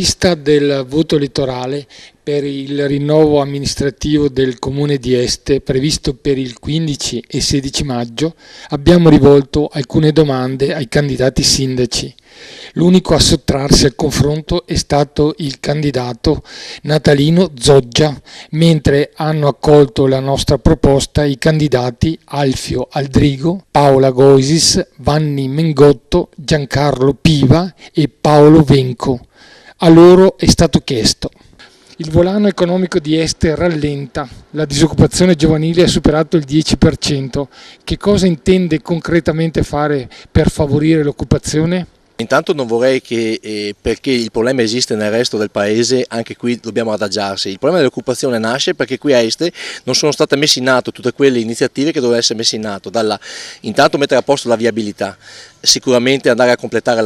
vista del voto elettorale per il rinnovo amministrativo del Comune di Este, previsto per il 15 e 16 maggio, abbiamo rivolto alcune domande ai candidati sindaci. L'unico a sottrarsi al confronto è stato il candidato natalino Zoggia, mentre hanno accolto la nostra proposta i candidati Alfio Aldrigo, Paola Goisis, Vanni Mengotto, Giancarlo Piva e Paolo Venco. A loro è stato chiesto: il volano economico di Este rallenta, la disoccupazione giovanile ha superato il 10%. Che cosa intende concretamente fare per favorire l'occupazione? Intanto non vorrei che, perché il problema esiste nel resto del paese, anche qui dobbiamo adagiarsi. Il problema dell'occupazione nasce perché qui a Este non sono state messe in atto tutte quelle iniziative che dovevano essere messe in atto. Intanto mettere a posto la viabilità, sicuramente andare a completare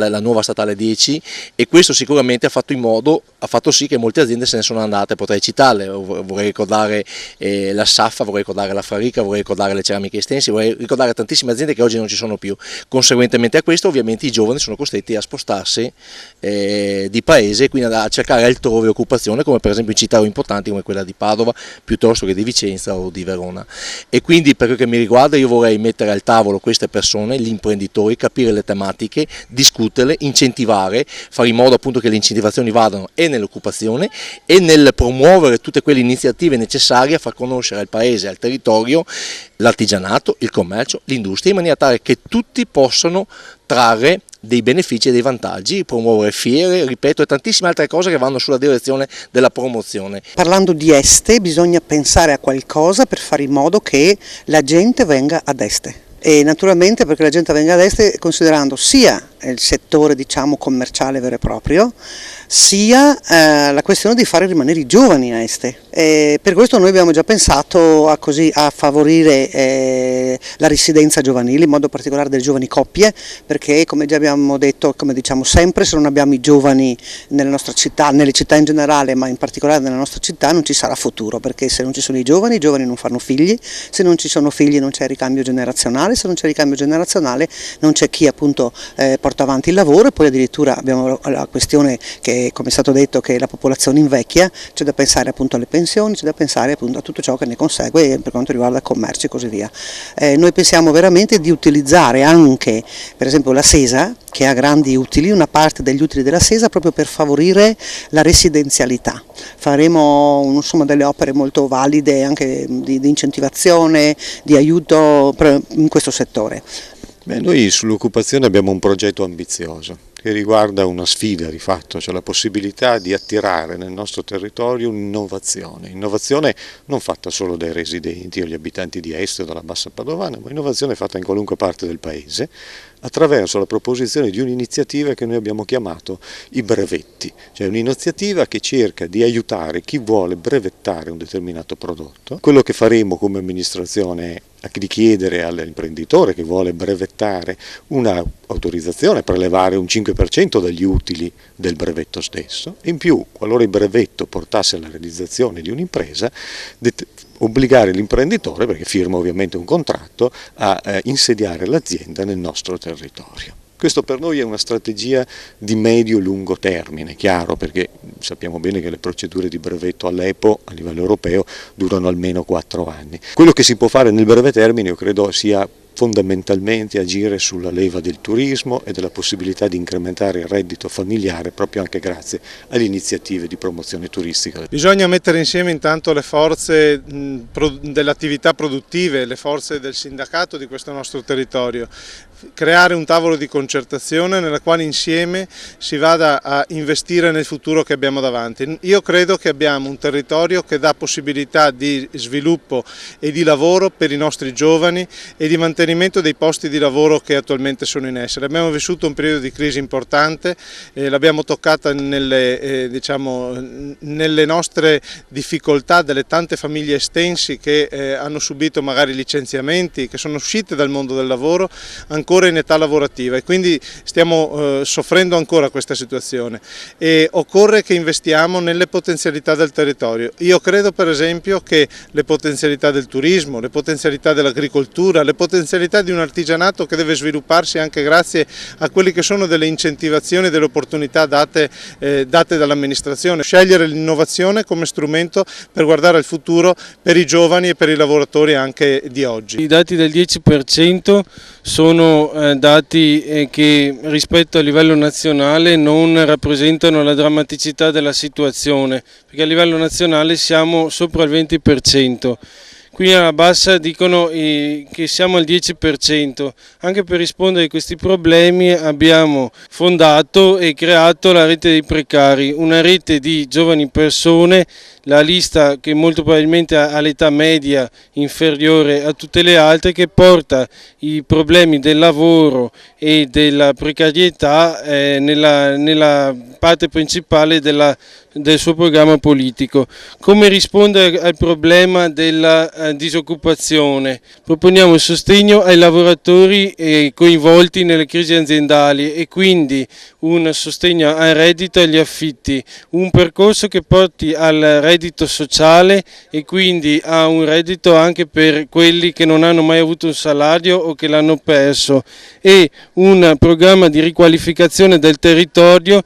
la nuova statale 10, e questo sicuramente ha fatto sì che molte aziende se ne sono andate. Potrei citarle, vorrei ricordare la Saffa, vorrei ricordare la Farica, vorrei ricordare le ceramiche estensi, vorrei ricordare tantissime aziende che oggi non ci sono più. Conseguentemente a questo ovviamente i giovani sono costretti a spostarsi di paese e quindi a cercare altrove occupazione, come per esempio in città importanti come quella di Padova piuttosto che di Vicenza o di Verona. E quindi per quel che mi riguarda io vorrei mettere al tavolo queste persone, gli imprenditori, capire le tematiche, discuterle, incentivare, fare in modo appunto che le incentivazioni vadano e nell'occupazione e nel promuovere tutte quelle iniziative necessarie a far conoscere al paese, al territorio, l'artigianato, il commercio, l'industria, in maniera tale che tutti possano trarre dei benefici e dei vantaggi, promuovere fiere, ripeto, e tantissime altre cose che vanno sulla direzione della promozione. Parlando di Este bisogna pensare a qualcosa per fare in modo che la gente venga ad Este. E naturalmente perché la gente venga ad Este considerando sia il settore diciamo commerciale vero e proprio, sia la questione di fare rimanere i giovani a Este. Per questo noi abbiamo già pensato a favorire la residenza giovanile, in modo particolare delle giovani coppie, perché come già abbiamo detto, come diciamo sempre, se non abbiamo i giovani nelle nostre città, nelle città in generale, ma in particolare nella nostra città, non ci sarà futuro, perché se non ci sono i giovani non fanno figli, se non ci sono figli non c'è ricambio generazionale, se non c'è ricambio generazionale non c'è chi appunto porta avanti il lavoro, e poi addirittura abbiamo la questione che, come è stato detto, che la popolazione invecchia, c'è da pensare appunto alle pensioni, c'è da pensare appunto a tutto ciò che ne consegue per quanto riguarda il commercio e così via. Noi pensiamo veramente di utilizzare anche per esempio la Sesa, che ha grandi utili, una parte degli utili della Sesa proprio per favorire la residenzialità. Faremo insomma delle opere molto valide anche di incentivazione, di aiuto in questo settore. Noi sull'occupazione abbiamo un progetto ambizioso che riguarda una sfida di fatto, cioè la possibilità di attirare nel nostro territorio un'innovazione, innovazione non fatta solo dai residenti o gli abitanti di Este o della Bassa Padovana, ma innovazione fatta in qualunque parte del paese, attraverso la proposizione di un'iniziativa che noi abbiamo chiamato i brevetti, cioè un'iniziativa che cerca di aiutare chi vuole brevettare un determinato prodotto. Quello che faremo come amministrazione è di chiedere all'imprenditore che vuole brevettare un'autorizzazione a prelevare un 5% dagli utili del brevetto stesso. In più, qualora il brevetto portasse alla realizzazione di un'impresa, obbligare l'imprenditore, perché firma ovviamente un contratto, a insediare l'azienda nel nostro territorio. Questo per noi è una strategia di medio-lungo termine, chiaro, perché sappiamo bene che le procedure di brevetto all'EPO a livello europeo durano almeno 4 anni. Quello che si può fare nel breve termine io credo sia fondamentalmente agire sulla leva del turismo e della possibilità di incrementare il reddito familiare proprio anche grazie alle iniziative di promozione turistica. Bisogna mettere insieme intanto le forze delle attività produttive, le forze del sindacato di questo nostro territorio, creare un tavolo di concertazione nella quale insieme si vada a investire nel futuro che abbiamo davanti. Io credo che abbiamo un territorio che dà possibilità di sviluppo e di lavoro per i nostri giovani e di mantenimento dei posti di lavoro che attualmente sono in essere. Abbiamo vissuto un periodo di crisi importante, l'abbiamo toccata nelle nostre difficoltà delle tante famiglie estensi che hanno subito magari licenziamenti, che sono uscite dal mondo del lavoro. Ancora ancora in età lavorativa e quindi stiamo soffrendo ancora questa situazione e occorre che investiamo nelle potenzialità del territorio. Io credo per esempio che le potenzialità del turismo, le potenzialità dell'agricoltura, le potenzialità di un artigianato che deve svilupparsi anche grazie a quelli che sono delle incentivazioni e delle opportunità date dall'amministrazione. Scegliere l'innovazione come strumento per guardare al futuro per i giovani e per i lavoratori anche di oggi. I dati del 10% sono dati che rispetto a livello nazionale non rappresentano la drammaticità della situazione, perché a livello nazionale siamo sopra il 20%. Qui alla Bassa dicono che siamo al 10%, anche per rispondere a questi problemi abbiamo fondato e creato la rete dei precari, una rete di giovani persone, la lista che molto probabilmente ha l'età media inferiore a tutte le altre, che porta i problemi del lavoro e della precarietà nella parte principale del suo programma politico. Come rispondere al problema della disoccupazione? Proponiamo il sostegno ai lavoratori coinvolti nelle crisi aziendali e quindi un sostegno al reddito e agli affitti, un percorso che porti al reddito sociale e quindi a un reddito anche per quelli che non hanno mai avuto un salario o che l'hanno perso, e un programma di riqualificazione del territorio.